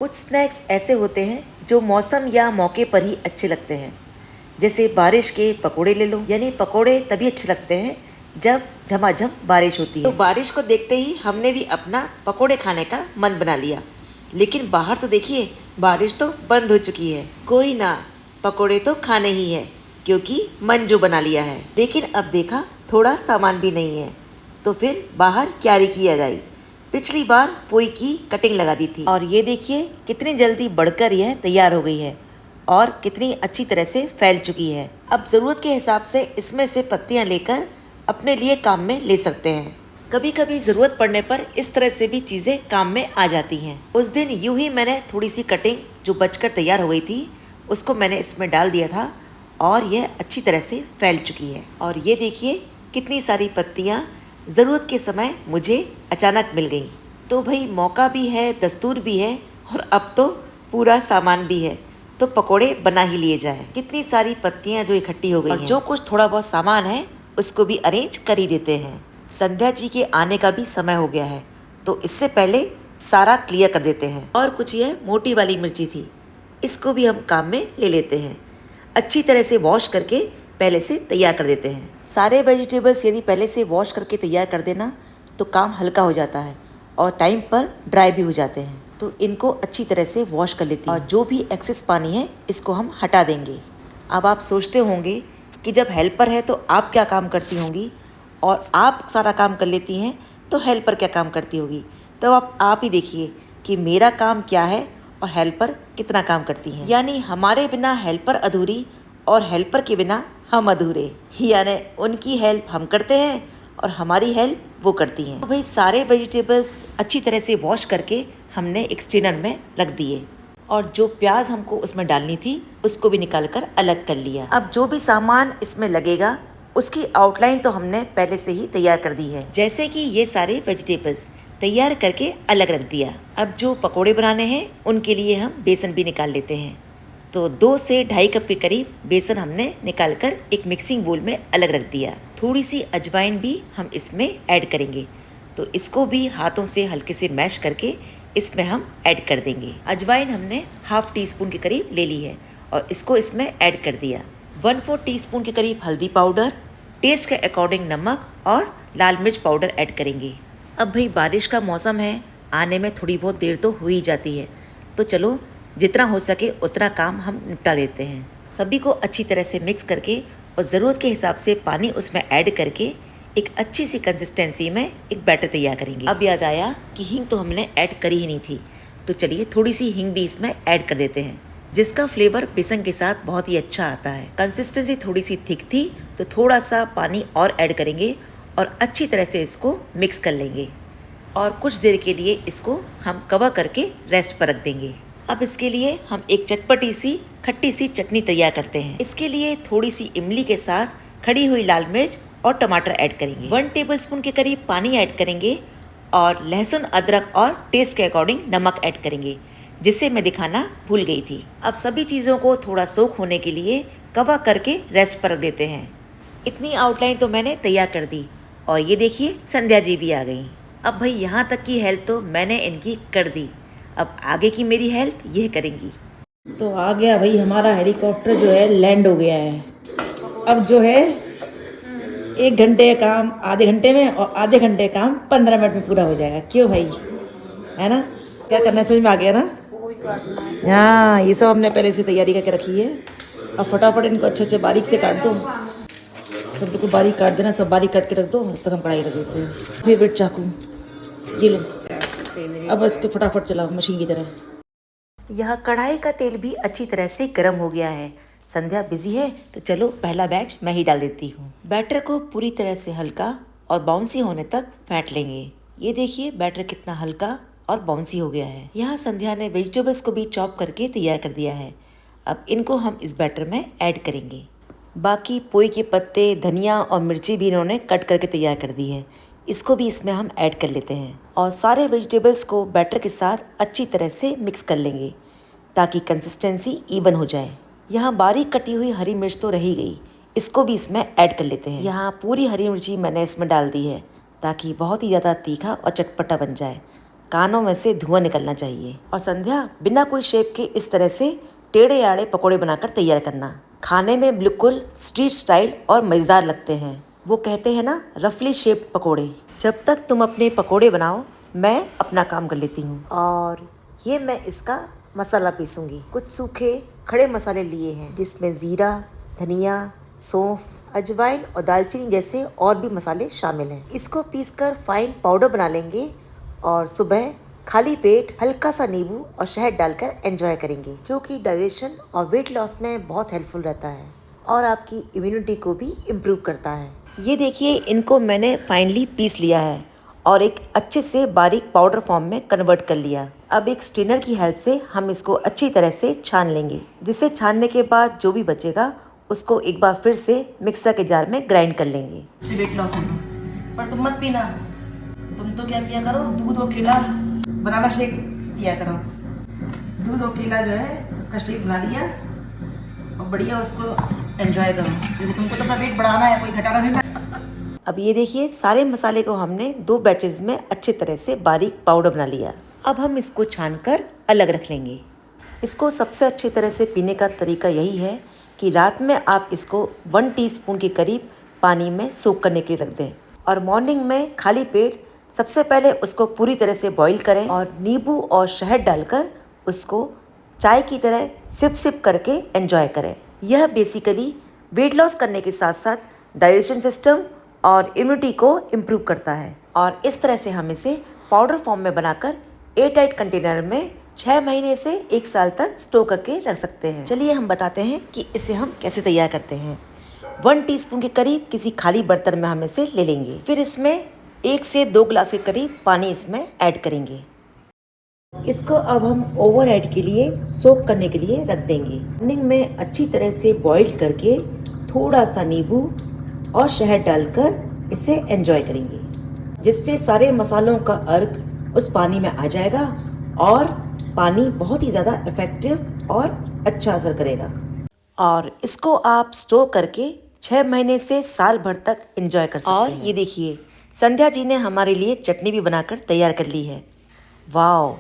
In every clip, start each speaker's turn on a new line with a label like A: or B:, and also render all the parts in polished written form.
A: कुछ स्नैक्स ऐसे होते हैं जो मौसम या मौके पर ही अच्छे लगते हैं। जैसे बारिश के पकोड़े ले लो, यानी पकोड़े तभी अच्छे लगते हैं जब झमाझम बारिश होती है। तो बारिश को देखते ही हमने भी अपना पकोड़े खाने का मन बना लिया। लेकिन बाहर तो देखिए, बारिश तो बंद हो चुकी है। कोई ना, पकोड़े तो खाने ही है, क्योंकि मन जो बना लिया है। लेकिन अब देखा, थोड़ा सामान भी नहीं है, तो फिर बाहर क्यारी किया जाए। पिछली बार पोई की कटिंग लगा दी थी, और ये देखिए कितनी जल्दी बढ़कर यह तैयार हो गई है और कितनी अच्छी तरह से फैल चुकी है। अब ज़रूरत के हिसाब से इसमें से पत्तियां लेकर अपने लिए काम में ले सकते हैं। कभी कभी ज़रूरत पड़ने पर इस तरह से भी चीज़ें काम में आ जाती हैं। उस दिन यूं ही मैंने थोड़ी सी कटिंग जो बचकर तैयार हो गई थी, उसको मैंने इसमें डाल दिया था और यह अच्छी तरह से फैल चुकी है। और ये देखिए कितनी सारी पत्तियाँ ज़रूरत के समय मुझे अचानक मिल गई। तो भाई मौका भी है, दस्तूर भी है, और अब तो पूरा सामान भी है, तो पकोड़े बना ही लिए जाए। कितनी सारी पत्तियां जो इकट्ठी हो गई हैं, और जो कुछ थोड़ा बहुत सामान है उसको भी अरेंज कर ही देते हैं। संध्या जी के आने का भी समय हो गया है, तो इससे पहले सारा क्लियर कर देते हैं। और कुछ यह मोटी वाली मिर्ची थी, इसको भी हम काम में ले लेते हैं। अच्छी तरह से वॉश करके पहले से तैयार कर देते हैं। सारे वेजिटेबल्स यदि पहले से वॉश करके तैयार कर देना तो काम हल्का हो जाता है और टाइम पर ड्राई भी हो जाते हैं। तो इनको अच्छी तरह से वॉश कर लेती हूँ, और जो भी एक्सेस पानी है इसको हम हटा देंगे। अब आप सोचते होंगे कि जब हेल्पर है तो आप क्या काम करती होंगी, और आप सारा काम कर लेती हैं तो हेल्पर क्या काम करती होगी। तो आप ही देखिए कि मेरा काम क्या है और हेल्पर कितना काम करती हैं। यानी हमारे बिना हेल्पर अधूरी और हेल्पर के बिना हम अधूरे। यानी उनकी हेल्प हम करते हैं और हमारी हेल्प वो करती हैं। तो भाई सारे वेजिटेबल्स अच्छी तरह से वॉश करके हमने एक स्ट्रेनर में रख दिए, और जो प्याज हमको उसमें डालनी थी उसको भी निकाल कर अलग कर लिया। अब जो भी सामान इसमें लगेगा उसकी आउटलाइन तो हमने पहले से ही तैयार कर दी है। जैसे कि ये सारे वेजिटेबल्स तैयार करके अलग रख दिया। अब जो पकोड़े बनाने हैं उनके लिए हम बेसन भी निकाल लेते हैं। तो 2 से 2.5 कप के करीब बेसन हमने निकालकर एक मिक्सिंग बोल में अलग रख दिया। थोड़ी सी अजवाइन भी हम इसमें ऐड करेंगे, तो इसको भी हाथों से हल्के से मैश करके इसमें हम ऐड कर देंगे। अजवाइन हमने ½ टीस्पून के करीब ले ली है और इसको इसमें ऐड कर दिया। 1/4 टीस्पून के करीब हल्दी पाउडर, टेस्ट के अकॉर्डिंग नमक और लाल मिर्च पाउडर ऐड करेंगे। अब भाई बारिश का मौसम है, आने में थोड़ी बहुत देर तो हो ही जाती है, तो चलो जितना हो सके उतना काम हम निपटा देते हैं। सभी को अच्छी तरह से मिक्स करके और ज़रूरत के हिसाब से पानी उसमें ऐड करके एक अच्छी सी कंसिस्टेंसी में एक बैटर तैयार करेंगे। अब याद आया कि हींग तो हमने ऐड करी ही नहीं थी, तो चलिए थोड़ी सी हींग भी इसमें ऐड कर देते हैं, जिसका फ्लेवर बेसन के साथ बहुत ही अच्छा आता है। कंसिस्टेंसी थोड़ी सी थिक थी, तो थोड़ा सा पानी और ऐड करेंगे और अच्छी तरह से इसको मिक्स कर लेंगे, और कुछ देर के लिए इसको हम कवर करके रेस्ट पर रख देंगे। अब इसके लिए हम एक चटपटी सी खट्टी सी चटनी तैयार करते हैं। इसके लिए थोड़ी सी इमली के साथ खड़ी हुई लाल मिर्च और टमाटर ऐड करेंगे। 1 टेबलस्पून के करीब पानी ऐड करेंगे और लहसुन, अदरक और टेस्ट के अकॉर्डिंग नमक ऐड करेंगे, जिसे मैं दिखाना भूल गई थी। अब सभी चीज़ों को थोड़ा सोख होने के लिए कवर करके रेस्ट पर रख देते हैं। इतनी आउटलाइन तो मैंने तैयार कर दी, और ये देखिए संध्या जी भी आ गई। अब भाई यहाँ तक की हेल्प तो मैंने इनकी कर दी, अब आगे की मेरी हेल्प ये करेंगी। तो आ गया भाई हमारा हेलीकॉप्टर जो है लैंड हो गया है। अब जो है 1 घंटे का काम आधे घंटे में और आधे घंटे का काम 15 मिनट में पूरा हो जाएगा। क्यों भाई, है ना? क्या करना है, समझ में आ गया ना? हाँ, ये सब हमने पहले से तैयारी करके रखी है। अब फटाफट इनको अच्छे अच्छे बारीक से काट दो। सब को बारीक काट देना, सब बारीक काट के रख दो, तब हम कढ़ाई रख देते हैं। फेवरेट चाकू ये लो। अब इसको फटाफट चलाओ मशीन की तरह। यह कढ़ाई का तेल भी अच्छी तरह से गर्म हो गया है। संध्या बिजी है, तो चलो पहला बैच मैं ही डाल देती हूँ। बैटर को पूरी तरह से हल्का और बाउंसी होने तक फेंट लेंगे। ये देखिए बैटर कितना हल्का और बाउंसी हो गया है। यहाँ संध्या ने वेजिटेबल्स को भी चॉप करके तैयार कर दिया है। अब इनको हम इस बैटर में ऐड करेंगे। बाकी पोई के पत्ते, धनिया और मिर्ची भी इन्होंने कट करके तैयार कर दी है, इसको भी इसमें हम ऐड कर लेते हैं और सारे वेजिटेबल्स को बैटर के साथ अच्छी तरह से मिक्स कर लेंगे ताकि कंसिस्टेंसी इवन हो जाए। यहाँ बारीक कटी हुई हरी मिर्च तो रही गई, इसको भी इसमें ऐड कर लेते हैं। यहाँ पूरी हरी मिर्ची मैंने इसमें डाल दी है ताकि बहुत ही ज़्यादा तीखा और चटपटा बन जाए। कानों में से धुआं निकलना चाहिए। और संध्या, बिना कोई शेप के इस तरह से टेढ़े आड़े पकोड़े बनाकर तैयार करना। खाने में बिल्कुल स्ट्रीट स्टाइल और मज़ेदार लगते हैं। वो कहते हैं ना, रफली शेप्ड पकोड़े। जब तक तुम अपने पकोड़े बनाओ, मैं अपना काम कर लेती हूँ। और ये मैं इसका मसाला पीसूंगी। कुछ सूखे खड़े मसाले लिए हैं, जिसमें ज़ीरा, धनिया, सौंफ, अजवाइन और दालचीनी जैसे और भी मसाले शामिल हैं। इसको पीसकर फाइन पाउडर बना लेंगे और सुबह खाली पेट हल्का सा नींबू और शहद डालकर एंजॉय करेंगे, जो कि डाइजेशन और वेट लॉस में बहुत हेल्पफुल रहता है और आपकी इम्यूनिटी को भी इम्प्रूव करता है। ये देखिए, इनको मैंने फाइनली पीस लिया है और एक अच्छे से बारीक पाउडर फॉर्म में कन्वर्ट कर लिया। अब एक स्ट्रेनर की हेल्प से हम इसको अच्छी तरह से छान लेंगे, जिसे छानने के बाद जो भी बचेगा उसको एक बार फिर से मिक्सर के जार में ग्राइंड कर लेंगे।
B: वेट लॉस होगा, पर तुम मत पीना। तुम तो क्या किया करो, दूध और केला बनाना शेक पिया करो। दूध और केला जो है उसका शेक बना लिया और बढ़िया उसको एंजॉय करो, क्योंकि तुमको तो अपना वेट बढ़ाना है, कोई घटाना नहीं।
A: अब ये देखिए, सारे मसाले को हमने 2 बैचेस में अच्छे तरह से बारीक पाउडर बना लिया। अब हम इसको छानकर अलग रख लेंगे। इसको सबसे अच्छी तरह से पीने का तरीका यही है कि रात में आप इसको 1 टीस्पून के करीब पानी में सोक करने के लिए रख दें और मॉर्निंग में खाली पेट सबसे पहले उसको पूरी तरह से बॉईल करें और नींबू और शहद डालकर उसको चाय की तरह सिप सिप करके एंजॉय करें। यह बेसिकली वेट लॉस करने के साथ साथ डाइजेशन सिस्टम और इम्यूनिटी को इम्प्रूव करता है। और इस तरह से हम इसे पाउडर फॉर्म में बनाकर एयरटाइट कंटेनर में 6 महीने से 1 साल तक स्टोर करके रख सकते हैं। चलिए हम बताते हैं कि इसे हम कैसे तैयार करते हैं। 1 टीस्पून के करीब किसी खाली बर्तन में हम इसे ले लेंगे। फिर इसमें 1 से 2 ग्लास के करीब पानी इसमें ऐड करेंगे। इसको अब हम ओवरनाइट के लिए सोक करने के लिए रख देंगे। मॉर्निंग में अच्छी तरह से बॉईल करके थोड़ा सा नींबू और शहद डालकर इसे एंजॉय करेंगे, जिससे सारे मसालों का अर्क उस पानी में आ जाएगा और पानी बहुत ही ज़्यादा इफेक्टिव और अच्छा असर करेगा। और इसको आप स्टोर करके 6 महीने से साल भर तक एंजॉय कर सकते हैं। और ये देखिए, संध्या जी ने हमारे लिए चटनी भी बनाकर तैयार कर ली है। वाओ,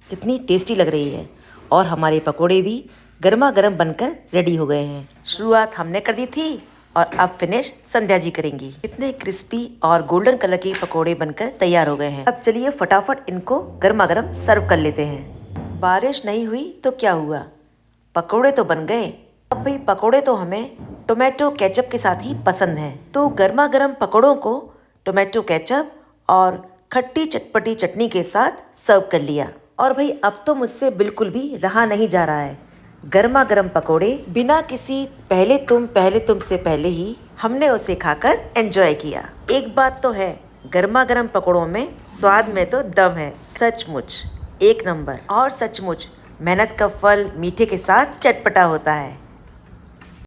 A: कितनी टेस्टी लग रही है। और हमारे पकोड़े भी गर्मा गर्म बनकर रेडी हो गए हैं। शुरुआत हमने कर दी थी और अब फिनिश संध्या जी करेंगी। इतने क्रिस्पी और गोल्डन कलर के पकोड़े बनकर तैयार हो गए हैं। अब चलिए फटाफट इनको गर्मा गर्म सर्व कर लेते हैं। बारिश नहीं हुई तो क्या हुआ, पकोड़े तो बन गए। अब भाई पकोड़े तो हमें टोमेटो केचप के साथ ही पसंद हैं, तो गर्मा गर्म पकोड़ों को टोमेटो केचप और खट्टी चटपटी चटनी के साथ सर्व कर लिया। और भाई अब तो मुझसे बिल्कुल भी रहा नहीं जा रहा है। गर्मा गर्म पकोड़े बिना किसी पहले तुम से पहले ही हमने उसे खाकर एंजॉय किया। एक बात तो है, गर्मा गर्म पकोड़ों में स्वाद में तो दम है, सचमुच 1 नंबर। और सचमुच मेहनत का फल मीठे के साथ चटपटा होता है।